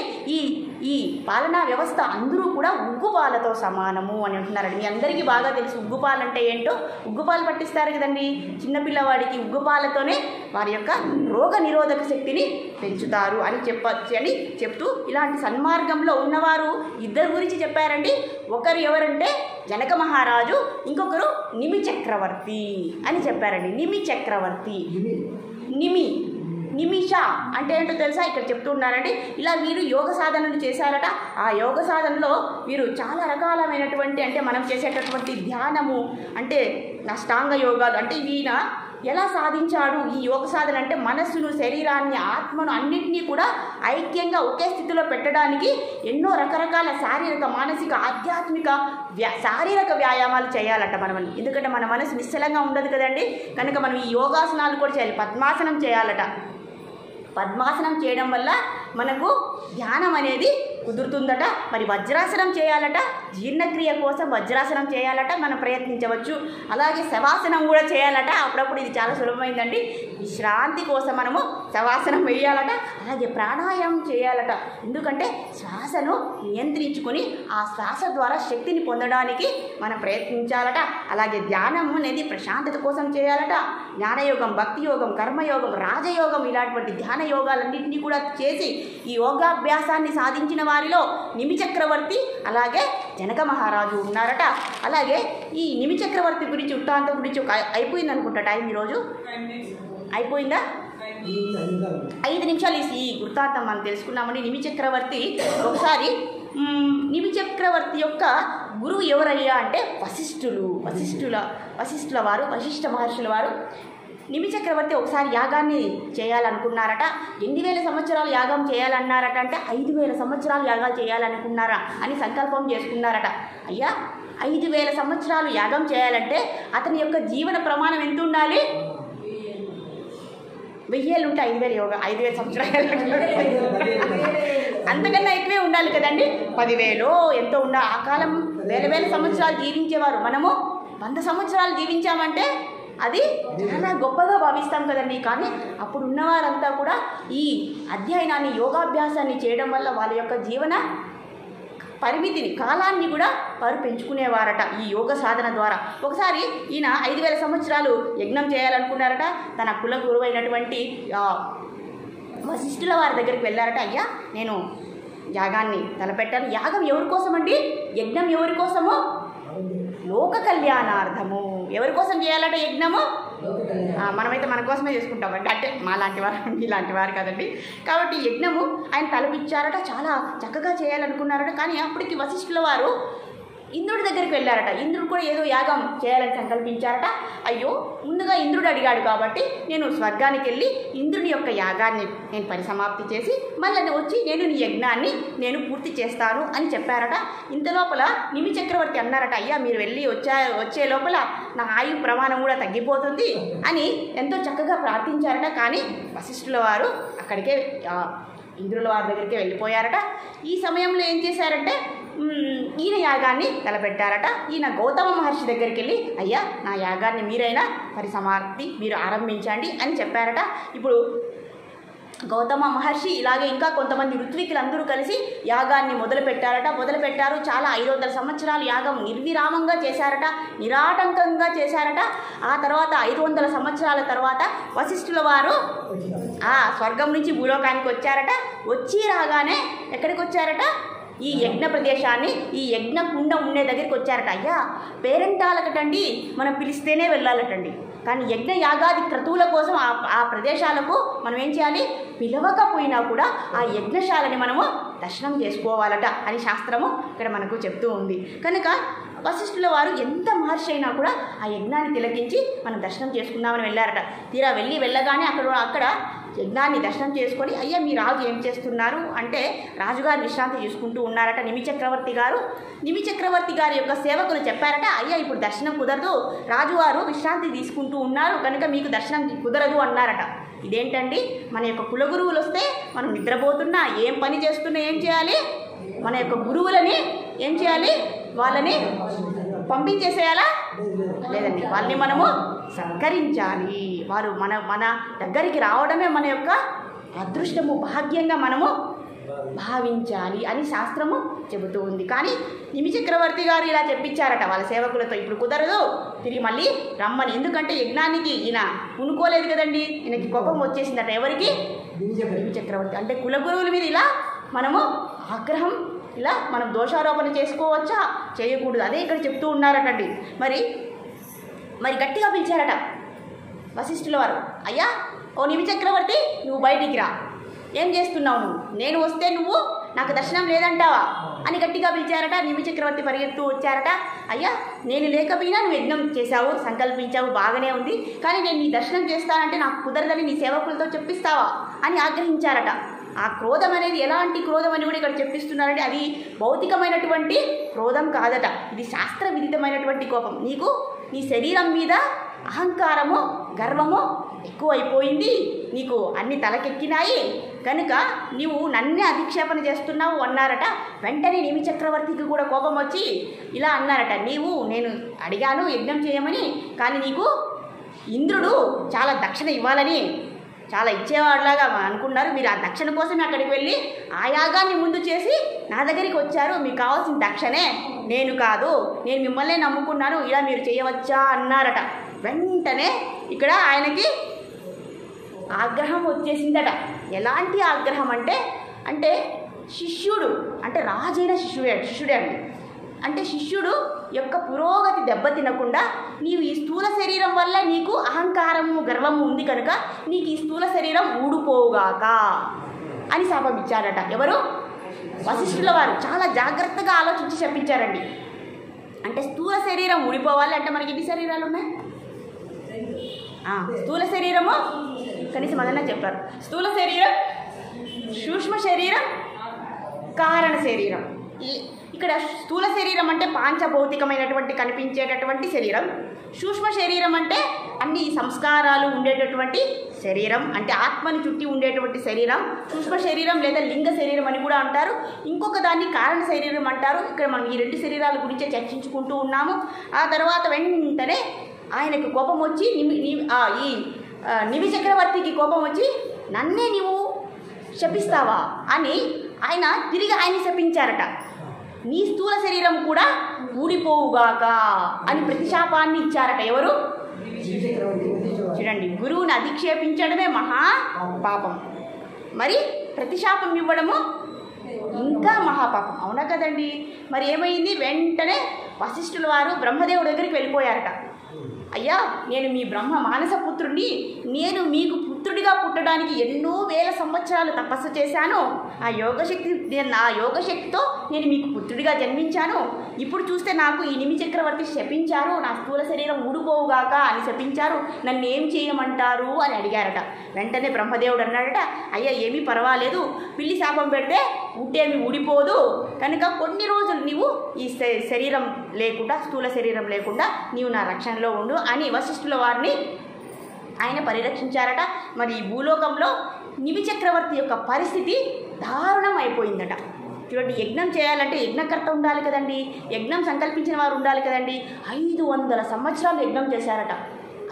A: ఈ పాలనా వ్యవస్థ అందరూ కూడా ఉగ్గుపాలతో సమానము అని అంటున్నారండి. మీ అందరికీ బాగా తెలుసు ఉగ్గుపాలు అంటే ఏంటో. ఉగ్గుపాలు పట్టిస్తారు కదండి చిన్నపిల్లవాడికి. ఉగ్గుపాలతోనే వారి యొక్క రోగ నిరోధక శక్తిని పెంచుతారు అని చెప్పచ్చు అని చెప్తూ ఇలాంటి సన్మార్గంలో ఉన్నవారు ఇద్దరు గురించి చెప్పారండి. ఒకరు ఎవరంటే జనక మహారాజు, ఇంకొకరు నిమి చక్రవర్తి అని చెప్పారండి. నిమి చక్రవర్తి, నిమిష అంటే ఏంటో తెలుసా? ఇక్కడ చెప్తూ ఉన్నారండి. ఇలా వీరు యోగ సాధనలు చేశారట. ఆ యోగ సాధనలో వీరు చాలా రకాలమైనటువంటి అంటే మనం చేసేటటువంటి ధ్యానము అంటే అష్టాంగ యోగాలు అంటే ఈయన ఎలా సాధించాడు ఈ యోగ సాధన అంటే మనస్సును, శరీరాన్ని, ఆత్మను అన్నింటినీ కూడా ఐక్యంగా ఒకే స్థితిలో పెట్టడానికి ఎన్నో రకరకాల శారీరక, మానసిక, ఆధ్యాత్మిక శారీరక వ్యాయామాలు చేయాలట మనం. ఎందుకంటే మన మనసు నిశ్చలంగా ఉండదు కదండి. కనుక మనం ఈ యోగాసనాలు కూడా చేయాలి. పద్మాసనం చేయాలట. పద్మాసనం చేయడం వల్ల మనకు ధ్యానం అనేది కుదురుతుందట. మరి వజ్రాసనం చేయాలట. జీర్ణక్రియ కోసం వజ్రాసనం చేయాలట. మనం ప్రయత్నించవచ్చు. అలాగే శవాసనం కూడా చేయాలట. అప్పుడప్పుడు ఇది చాలా సులభమైందండి. విశ్రాంతి కోసం మనము శవాసనం వేయాలట. అలాగే ప్రాణాయామం చేయాలట. ఎందుకంటే శ్వాసను నియంత్రించుకొని ఆ శ్వాస ద్వారా శక్తిని పొందడానికి మనం ప్రయత్నించాలట. అలాగే ధ్యానం అనేది ప్రశాంతత కోసం చేయాలట. జ్ఞానయోగం, భక్తి యోగం, కర్మయోగం, రాజయోగం ఇలాంటి ధ్యాన యోగాలన్నింటినీ కూడా చేసి ఈ యోగాభ్యాసాన్ని సాధించిన వారిలో నిమి చక్రవర్తి అలాగే జనక మహారాజు ఉన్నారట. అలాగే ఈ నిమి చక్రవర్తి గురించి వృత్తాంతం గురించి అయిపోయింది అనుకుంటా. టైం ఈరోజు అయిపోయిందా? 5 నిమిషాలు ఈ వృత్తాంతం మనం తెలుసుకున్నామని. నిమి చక్రవర్తి ఒకసారి నిమి చక్రవర్తి యొక్క గురువు ఎవరయ్యా అంటే వశిష్ఠుల వారు, వశిష్ఠ మహర్షుల వారు నిమి చక్రవర్తి ఒకసారి యాగాన్ని చేయాలనుకున్నారట. 8,000 సంవత్సరాలు యాగం చేయాలన్నారట. అంటే 5,000 సంవత్సరాలు యాగాలు చేయాలనుకున్నారా అని సంకల్పం చేసుకున్నారట. అయ్యా 5,000 సంవత్సరాలు యాగం చేయాలంటే అతని యొక్క జీవన ప్రమాణం ఎంత ఉండాలి? 1000 ఉంటే 5,000 సంవత్సరాలు అంతకన్నా ఎక్కువే ఉండాలి కదండి. 10,000 ఎంతో ఉండాలి. ఆ కాలం వేల సంవత్సరాలు జీవించేవారు. మనము 100 సంవత్సరాలు జీవించామంటే అది చాలా గొప్పగా భావిస్తాం కదండి. కానీ అప్పుడు ఉన్నవారంతా కూడా ఈ అధ్యయనాన్ని, యోగాభ్యాసాన్ని చేయడం వల్ల వాళ్ళ యొక్క జీవన పరిమితిని, కాలాన్ని కూడా వారు పెంచుకునేవారట ఈ యోగ సాధన ద్వారా. ఒకసారి ఈయన 5,000 సంవత్సరాలు యజ్ఞం చేయాలనుకున్నారట. తన కుల గురువైనటువంటి వశిష్ఠుల వారి దగ్గరికి వెళ్ళారట. అయ్యా నేను యాగాన్ని తలపెట్టాను. యాగం ఎవరి కోసం అండి? యజ్ఞం ఎవరి కోసము? లోక కళ్యాణార్థము. ఎవరి కోసం చేయాలట యజ్ఞము? మనమైతే మన కోసమే చేసుకుంటామండి. అంటే మాలాంటి వారు, మీలాంటి వారు కదండి. కాబట్టి యజ్ఞము ఆయన తలపిచ్చారట. చాలా చక్కగా చేయాలనుకున్నారట. కానీ అప్పటికి వశిష్ఠుల వారు ఇంద్రుడి దగ్గరికి వెళ్ళారట. ఇంద్రుడు కూడా ఏదో యాగం చేయాలని సంకల్పించారట. అయ్యో ముందుగా ఇంద్రుడు అడిగాడు కాబట్టి నేను స్వర్గానికి వెళ్ళి ఇంద్రుని యొక్క యాగాన్ని నేను పరిసమాప్తి చేసి మళ్ళీ వచ్చి నేను నీ యజ్ఞాన్ని నేను పూర్తి చేస్తాను అని చెప్పారట. ఇంత లోపల నిమి చక్రవర్తి అన్నారట, అయ్యా మీరు వెళ్ళి వచ్చే లోపల నా ఆయు ప్రమాణం కూడా తగ్గిపోతుంది అని ఎంతో చక్కగా ప్రార్థించారట. కానీ వశిష్ఠుల వారు అక్కడికే ఇంద్రుల వారి దగ్గరికే వెళ్ళిపోయారట. ఈ సమయంలో ఏం చేశారంటే ఈయన యాగాన్ని తలపెట్టారట. ఈయన గౌతమ మహర్షి దగ్గరికి వెళ్ళి అయ్యా నా యాగాన్ని మీరైనా పరిసమాప్తి మీరు ఆరంభించండి అని చెప్పారట. ఇప్పుడు గౌతమ మహర్షి ఇలాగే ఇంకా కొంతమంది ఋత్వికులందరూ కలిసి యాగాన్ని మొదలుపెట్టారు. చాలా 500 సంవత్సరాలు యాగం నిర్విరామంగా చేశారట, నిరాటంకంగా చేశారట. ఆ తర్వాత 500 సంవత్సరాల తర్వాత వశిష్ఠుల వారు స్వర్గం నుంచి భూలోకానికి వచ్చారట. వచ్చి రాగానే ఎక్కడికి వచ్చారట? ఈ యజ్ఞ ప్రదేశాన్ని, ఈ యజ్ఞ కుండ ఉండే దగ్గరికి వచ్చారట. అయ్యా పేరెంటాలకటండి మనం పిలిస్తేనే వెళ్ళాలటండి. కానీ యజ్ఞ యాగాది క్రతువుల కోసం ఆ ప్రదేశాలకు మనం ఏం చేయాలి? పిలవకపోయినా కూడా ఆ యజ్ఞశాలని మనము దర్శనం చేసుకోవాలట అని శాస్త్రము ఇక్కడ మనకు చెప్తూ ఉంది. కనుక వశిష్ఠుల వారు ఎంత మహర్షి అయినా కూడా ఆ యజ్ఞాన్ని తిలకించి మనం దర్శనం చేసుకుందామని వెళ్ళారట. తీరా వెళ్ళగానే అక్కడ యజ్ఞాన్ని దర్శనం చేసుకొని అయ్యా మీ రాజు ఏం చేస్తున్నారు అంటే రాజుగారు విశ్రాంతి తీసుకుంటూ ఉన్నారట. నిమి చక్రవర్తి గారి యొక్క సేవకులు చెప్పారట, అయ్యా ఇప్పుడు దర్శనం కుదరదు, రాజువారు విశ్రాంతి తీసుకుంటూ ఉన్నారు కనుక మీకు దర్శనం కుదరదు అన్నారట. ఇదేంటండి, మన యొక్క కులగురువులు వస్తే మనం నిద్రపోతున్నా ఏం పని చేస్తున్నా ఏం చేయాలి? మన యొక్క గురువులని ఏం చేయాలి? వాళ్ళని పంపించేసేయాలా? లేదండి, వాళ్ళని మనము సత్కరించాలి. వారు మన దగ్గరికి రావడమే మన యొక్క అదృష్టము, భాగ్యంగా మనము భావించాలి అని శాస్త్రము చెబుతూ ఉంది. కానీ నిమి చక్రవర్తి గారు ఇలా చెప్పించారట వాళ్ళ సేవకులతో, ఇప్పుడు కుదరదు, తిరిగి మళ్ళీ రమ్మని. ఎందుకంటే యజ్ఞానికి ఈయన పూనుకోలేదు కదండి, ఈయనకి కోపం వచ్చేసిందట. ఎవరికి? నిమి చక్రవర్తి. అంటే కులగురువుల మీద ఇలా మనము ఆగ్రహం, ఇలా మనం దోషారోపణ చేసుకోవచ్చా? చేయకూడదు. అదే ఇక్కడ చెప్తూ ఉన్నారటండి. మరి గట్టిగా పిలిచారట వశిష్ఠుల వారు, అయ్యా ఓ నిమి చక్రవర్తి నువ్వు బయటికి రా, ఏం చేస్తున్నావు నువ్వు? నేను వస్తే నువ్వు నాకు దర్శనం లేదంటావా అని గట్టిగా పిలిచారట. నిమి చక్రవర్తి పరిగెత్తు వచ్చారట. అయ్యా నేను లేకపోయినా నువ్వు యజ్ఞం చేశావు, సంకల్పించావు, బాగానే ఉంది, కానీ నేను నీ దర్శనం చేస్తానంటే నాకు కుదరదని నీ సేవకులతో చెప్పిస్తావా అని ఆగ్రహించారట. ఆ క్రోధం అనేది ఎలాంటి క్రోధం అని కూడా ఇక్కడ చెప్పిస్తున్నారంటే అది భౌతికమైనటువంటి క్రోధం కాదట, ఇది శాస్త్ర విదితమైనటువంటి కోపం. నీకు నీ శరీరం మీద అహంకారము, గర్వము ఎక్కువైపోయింది, నీకు అన్ని తలకెక్కినాయి కనుక నీవు నన్నే అధిక్షేపణ చేస్తున్నావు అన్నారట. వెంటనే నిమి చక్రవర్తికి కూడా కోపం వచ్చి ఇలా అన్నారట, నేను అడిగాను యజ్ఞం చేయమని, కానీ నీకు ఇంద్రుడు చాలా దక్షిణ ఇవ్వాలని చాలా ఇచ్చేవాడిలాగా అనుకున్నారు, మీరు ఆ దక్షిణ కోసమే అక్కడికి వెళ్ళి ఆ యాగాన్ని ముందు చేసి నా దగ్గరికి వచ్చారు, మీకు కావాల్సిన దక్షిణే నేను కాదు, నేను మిమ్మల్నే నమ్ముకున్నాను, ఇలా మీరు చేయవచ్చా అన్నారట. వెంటనే ఇక్కడ ఆయనకి ఆగ్రహం వచ్చేసిందట. ఎలాంటి ఆగ్రహం అంటే శిష్యుడు అంటే రాజైన శిష్యుడే అండి. అంటే శిష్యుడు యొక్క పురోగతి దెబ్బతినకుండా నీవు ఈ స్థూల శరీరం వల్ల నీకు అహంకారము, గర్వము ఉంది కనుక నీకు ఈ స్థూల శరీరం ఊడిపోగాక అని శాపం ఇచ్చారట. ఎవరు? వశిష్ఠుల వారు. చాలా జాగ్రత్తగా ఆలోచించి చెప్పించారండి. అంటే స్థూల శరీరం ఊడిపోవాలి అంటే మనకి ఎన్ని శరీరాలు ఉన్నాయి? స్థూల శరీరము కనీసం అదన్నా చెప్పారు. స్థూల శరీరం, సూక్ష్మ శరీరం, కారణ శరీరం. ఇక్కడ స్థూల శరీరం అంటే పాంచభౌతికమైనటువంటి కనిపించేటటువంటి శరీరం. సూక్ష్మ శరీరం అంటే అన్ని సంస్కారాలు ఉండేటటువంటి శరీరం, అంటే ఆత్మని చుట్టి ఉండేటువంటి శరీరం సూక్ష్మ శరీరం లేదా లింగ శరీరం అని కూడా అంటారు. ఇంకొక దాన్ని కారణ శరీరం అంటారు. ఇక్కడ మనం ఈ రెండు శరీరాల గురించే చర్చించుకుంటూ ఉన్నాము. ఆ తర్వాత వెంటనే ఆయనకు కోపం వచ్చి ఈ నిమి చక్రవర్తికి కోపం వచ్చి నన్నే నీవు శపిస్తావా అని ఆయన తిరిగి ఆయన్ని శపించారట. నీ స్థూల శరీరం కూడా ఊడిపోవుగాక అని ప్రతిశాపాన్ని ఇచ్చారట. ఎవరు? చూడండి, గురువుని అధిక్షేపించడమే మహా పాపం, మరి ప్రతిశాపం ఇవ్వడము ఇంకా మహాపాపం. అవునా కదండి? మరి ఏమైంది? వెంటనే వశిష్ఠుల వారు బ్రహ్మదేవుడి దగ్గరికి వెళ్ళిపోయారట. అయ్యా, నేను మీ బ్రహ్మ మానసపుత్రుడిని, నేను మీకు పుత్రుడిగా పుట్టడానికి ఎన్నో వేల సంవత్సరాలు తపస్సు చేశాను. ఆ యోగశక్తితో నేను మీకు పుత్రుడిగా జన్మించాను. ఇప్పుడు చూస్తే నాకు ఈ నిమి చక్రవర్తి శపించారు, నా స్థూల శరీరం ఊడిపోవుగాక అని శపించారు, నన్ను ఏం చేయమంటారు అని అడిగారట. వెంటనే బ్రహ్మదేవుడు అన్నాడట, అయ్యా ఏమీ పర్వాలేదు, పిల్లి శాపం పెడితే ఉట్టేమి ఊడిపోదు కనుక కొన్ని రోజులు నీవు ఈ శరీరం లేకుండా, స్థూల శరీరం లేకుండా నీవు నా రక్షణలో ఉండు అని వశిష్ఠుల వారిని ఆయన పరిరక్షించారట. మరి ఈ భూలోకంలో నిమి చక్రవర్తి యొక్క పరిస్థితి దారుణం అయిపోయిందట. చూడండి, యజ్ఞం చేయాలంటే యజ్ఞకర్త ఉండాలి కదండి, యజ్ఞం సంకల్పించిన వారు ఉండాలి కదండి. 500 సంవత్సరాలు యజ్ఞం చేశారట.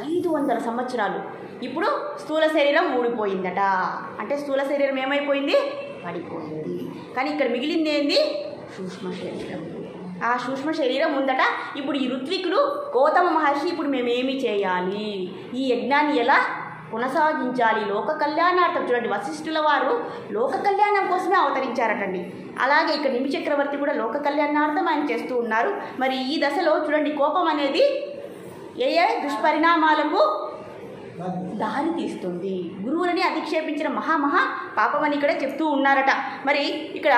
A: 500 సంవత్సరాలు. ఇప్పుడు స్థూల శరీరం ఊడిపోయిందట. అంటే స్థూల శరీరం ఏమైపోయింది? పడిపోయింది. కానీ ఇక్కడ మిగిలింది ఏంది? సూక్ష్మ శరీరం. ఆ సూక్ష్మ శరీరం ఉందట. ఇప్పుడు ఈ ఋత్వికులు గౌతమ మహర్షి ఇప్పుడు మేమేమి చేయాలి, ఈ యజ్ఞాన్ని ఎలా కొనసాగించాలి, లోక కళ్యాణార్థం. చూడండి, వశిష్ఠుల వారు లోక కళ్యాణం కోసమే అవతరించారటండి. అలాగే ఇక్కడ నిమి చక్రవర్తి కూడా లోక కళ్యాణార్థం ఆయన చేస్తూ ఉన్నారు. మరి ఈ దశలో చూడండి, కోపం అనేది ఏ దుష్పరిణామాలకు దారి తీస్తుంది. గురువులని అధిక్షేపించిన మహా పాపమని ఇక్కడ చెప్తూ ఉన్నారట. మరి ఇక్కడ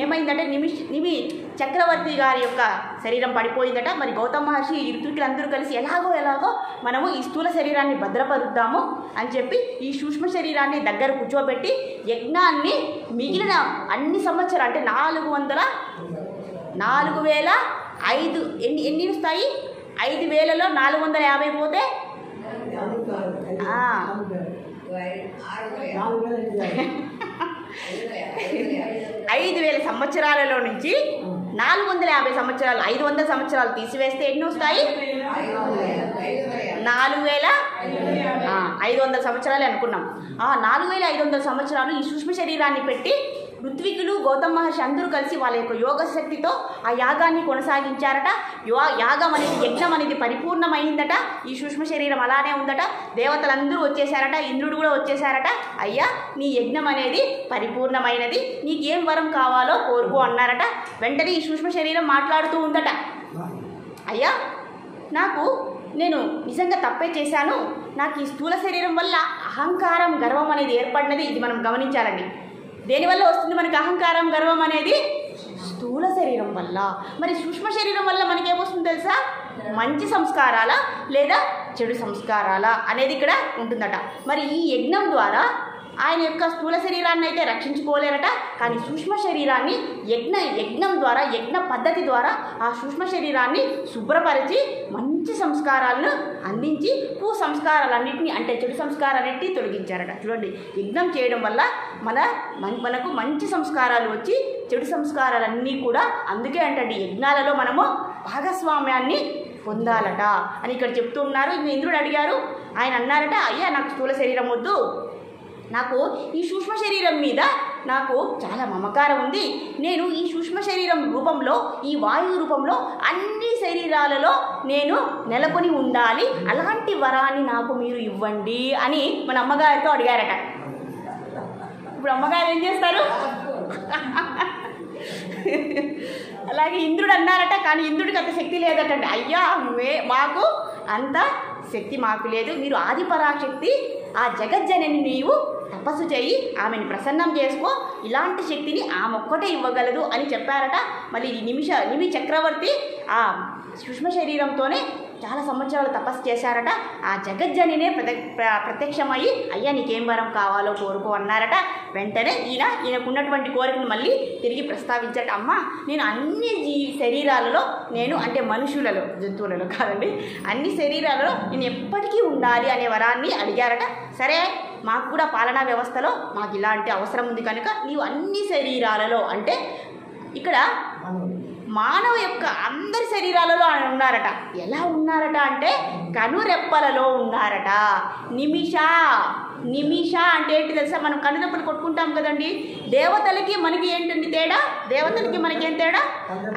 A: ఏమైందంటే నిమి చక్రవర్తి గారి యొక్క శరీరం పడిపోయిందట. మరి గౌతమ మహర్షి ఈ ఋతువులందరూ కలిసి ఎలాగో మనము ఈ స్థూల శరీరాన్ని భద్రపరుద్దాము అని చెప్పి ఈ సూక్ష్మ శరీరాన్ని దగ్గర కూర్చోబెట్టి యజ్ఞాన్ని మిగిలిన అన్ని సంవత్సరాలు అంటే 4,005 ఎన్ని వస్తాయి? 5,000లో 450 పోతే 5,000 సంవత్సరాలలో నుంచి 450 సంవత్సరాలు, 500 సంవత్సరాలు తీసివేస్తే ఎన్ని వస్తాయి? 4,500 సంవత్సరాలు అనుకున్నాం. 4,500 సంవత్సరాలు ఈ సూక్ష్మ శరీరాన్ని పెట్టి ఋత్వికులు గౌతమ మహర్షి అందరూ కలిసి వాళ్ళ యొక్క యోగ శక్తితో ఆ యాగాన్ని కొనసాగించారట. యాగం అనేది, యజ్ఞం అనేది పరిపూర్ణమైందట. ఈ సూక్ష్మ శరీరం అలానే ఉందట. దేవతలందరూ వచ్చేసారట, ఇంద్రుడు కూడా వచ్చేసారట. అయ్యా, నీ యజ్ఞం అనేది పరిపూర్ణమైనది, నీకేం వరం కావాలో కోరుకో అన్నారట. వెంటనే ఈ సూక్ష్మ శరీరం మాట్లాడుతూ ఉందట, అయ్యా నేను నిజంగా తప్పే చేశాను, నాకు ఈ స్థూల శరీరం వల్ల అహంకారం, గర్వం అనేది ఏర్పడినది. ఇది మనం గమనించాలండి. దేనివల్ల వస్తుంది మనకి అహంకారం, గర్వం అనేది? స్థూల శరీరం వల్ల. మరి సూక్ష్మ శరీరం వల్ల మనకేమొస్తుంది తెలుసా? మంచి సంస్కారాల లేదా చెడు సంస్కారాల అనేది ఇక్కడ ఉంటుందట. మరి ఈ యజ్ఞం ద్వారా ఆయన యొక్క స్థూల శరీరాన్ని అయితే రక్షించుకోలేరట. కానీ సూక్ష్మ శరీరాన్ని యజ్ఞం ద్వారా, యజ్ఞ పద్ధతి ద్వారా ఆ సూక్ష్మ శరీరాన్ని శుభ్రపరిచి మంచి సంస్కారాలను అందించి సంస్కారాలన్నింటినీ అంటే చెడు సంస్కారాలన్నింటినీ తొలగించారట. చూడండి, యజ్ఞం చేయడం వల్ల మనకు మంచి సంస్కారాలు వచ్చి చెడు సంస్కారాలన్నీ కూడా, అందుకే అంటండి యజ్ఞాలలో మనము భాగస్వామ్యాన్ని పొందాలట అని ఇక్కడ చెప్తూ ఉన్నారు. ఇంకా ఇంద్రుడు అడిగారు, ఆయన అన్నారట, అయ్యా నాకు స్థూల శరీరం వద్దు, నాకు ఈ సూక్ష్మ శరీరం మీద నాకు చాలా మమకారం ఉంది. నేను ఈ సూక్ష్మ శరీరం రూపంలో, ఈ వాయువు రూపంలో అన్ని శరీరాలలో నేను నెలకొని ఉండాలి, అలాంటి వరాన్ని నాకు మీరు ఇవ్వండి అని మన అమ్మగారితో అడిగారట. ఇప్పుడు అమ్మగారు ఏం చేస్తారు? అలాగే ఇంద్రుడు అన్నారట. కానీ ఇంద్రుడికి అంత శక్తి లేదటండి. అయ్యా, మాకు అంత శక్తి మాకు లేదు, మీరు ఆదిపరాశక్తి, ఆ జగజ్జనని నీవు తపస్సు చేయి, ఆమెను ప్రసన్నం చేసుకో, ఇలాంటి శక్తిని ఆమె ఒక్కటే ఇవ్వగలదు అని చెప్పారట. మళ్ళీ నిమి చక్రవర్తి ఆ సూక్ష్మ శరీరంతోనే చాలా సంవత్సరాలు తపస్సు చేశారట. ఆ జగజ్జనినే ప్రత్యక్షమయ్యి అయ్యా నీకేం వరం కావాలో కోరుకో అన్నారట. వెంటనే ఈయనకున్నటువంటి కోరికను మళ్ళీ తిరిగి ప్రస్తావించారట. అమ్మ నేను అన్ని శరీరాలలో నేను అంటే మనుషులలో, జంతువులలో కాదండి, అన్ని శరీరాలలో నేను ఎప్పటికీ ఉండాలి అనే వరాన్ని అడిగారట. సరే మాకు కూడా పాలనా వ్యవస్థలో మాకు ఇలాంటి అవసరం ఉంది కనుక నీవు అన్ని శరీరాలలో అంటే ఇక్కడ మానవ యొక్క అందరి శరీరాలలో ఆయన ఉన్నారట. ఎలా ఉన్నారట అంటే కనురెప్పలలో ఉన్నారట. నిమిష అంటే ఏంటి తెలుసా? మనం కనురెప్పలు కొట్టుకుంటాం కదండి. దేవతలకి మనకి ఏంటండి తేడా? దేవతలకి మనకేం తేడా?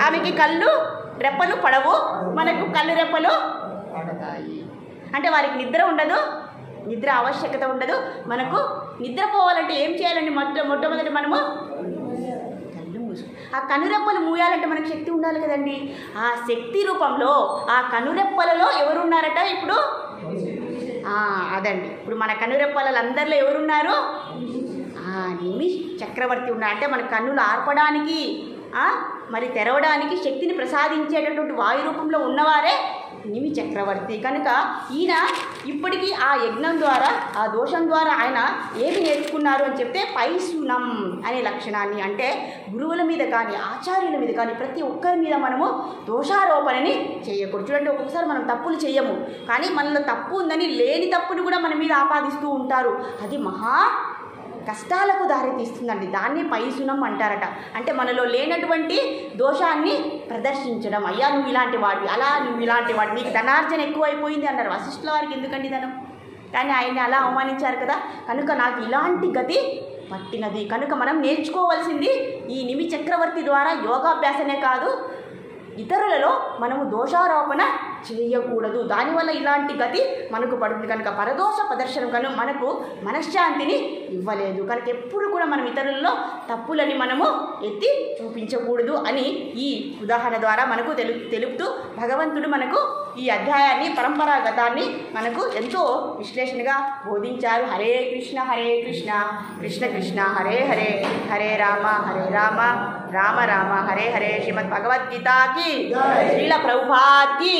A: ఆమెకి కళ్ళు రెప్పలు పడవు, మనకు కళ్ళు రెప్పలు పడతాయి. అంటే వారికి నిద్ర ఉండదు, నిద్ర ఆవశ్యకత ఉండదు. మనకు నిద్రపోవాలంటే ఏం చేయాలండి? మొట్టమొదటి మనము ఆ కనురెప్పలు మూయాలంటే మనకు శక్తి ఉండాలి కదండి. ఆ శక్తి రూపంలో ఆ కనురెప్పలలో ఎవరున్నారట? ఇప్పుడు అదండి, ఇప్పుడు మన కనురెప్పలందరిలో ఎవరున్నారు? నిమి చక్రవర్తి ఉన్నారు. అంటే మన కన్నులు ఆర్పడానికి మరి తెరవడానికి శక్తిని ప్రసాదించేటటువంటి వాయు రూపంలో ఉన్నవారే నిమి చక్రవర్తి. కనుక ఈయన ఇప్పటికీ ఆ యజ్ఞం ద్వారా ఆ దోషం ద్వారా ఆయన ఏమి నేర్చుకున్నారు అని చెప్తే పైశునం అనే లక్షణాన్ని, అంటే గురువుల మీద కానీ ఆచార్యుల మీద కానీ ప్రతి ఒక్కరి మీద మనము దోషారోపణని చేయకూడదు. చూడండి, ఒక్కొక్కసారి మనం తప్పులు చేయము, కానీ మనలో తప్పు ఉందని లేని తప్పును కూడా మన మీద ఆపాదిస్తూ ఉంటారు. అది మహా కష్టాలకు దారితీస్తుందండి. దాన్ని పైశునం అంటారట. అంటే మనలో లేనటువంటి దోషాన్ని ప్రదర్శించడం. అయ్యా నువ్వు ఇలాంటి వాడివి, అలా నువ్వు ఇలాంటి వాడివి, నీకు ధనార్జన ఎక్కువైపోయింది అన్నారు. వశిష్ఠుల వారికి ఎందుకండి ధనం? కానీ ఆయన్ని అలా అవమానించారు కదా. కనుక నాకు ఇలాంటి గతి పట్టినది. కనుక మనం నేర్చుకోవాల్సింది ఈ నిమి చక్రవర్తి ద్వారా యోగాభ్యాసనే కాదు, ఇతరులలో మనము దోషారోపణ చేయకూడదు. దానివల్ల ఇలాంటి గతి మనకు పడుతుంది. కనుక పరదోష ప్రదర్శనం కను మనకు మనశ్శాంతిని ఇవ్వలేదు. కనుక ఎప్పుడు కూడా మనం ఇతరులలో తప్పులని మనము ఎత్తి చూపించకూడదు అని ఈ ఉదాహరణ ద్వారా మనకు తెలుపుతూ భగవంతుడు మనకు ఈ అధ్యాయాన్ని పరంపరాగతాన్ని మనకు ఎంతో విశ్లేషణగా బోధించారు. హరే కృష్ణ కృష్ణ కృష్ణ హరే హరే, హరే రామ రామ రామ హరే హరే. శ్రీమద్ భగవద్గీతకి శ్రీల ప్రభుపాద్కి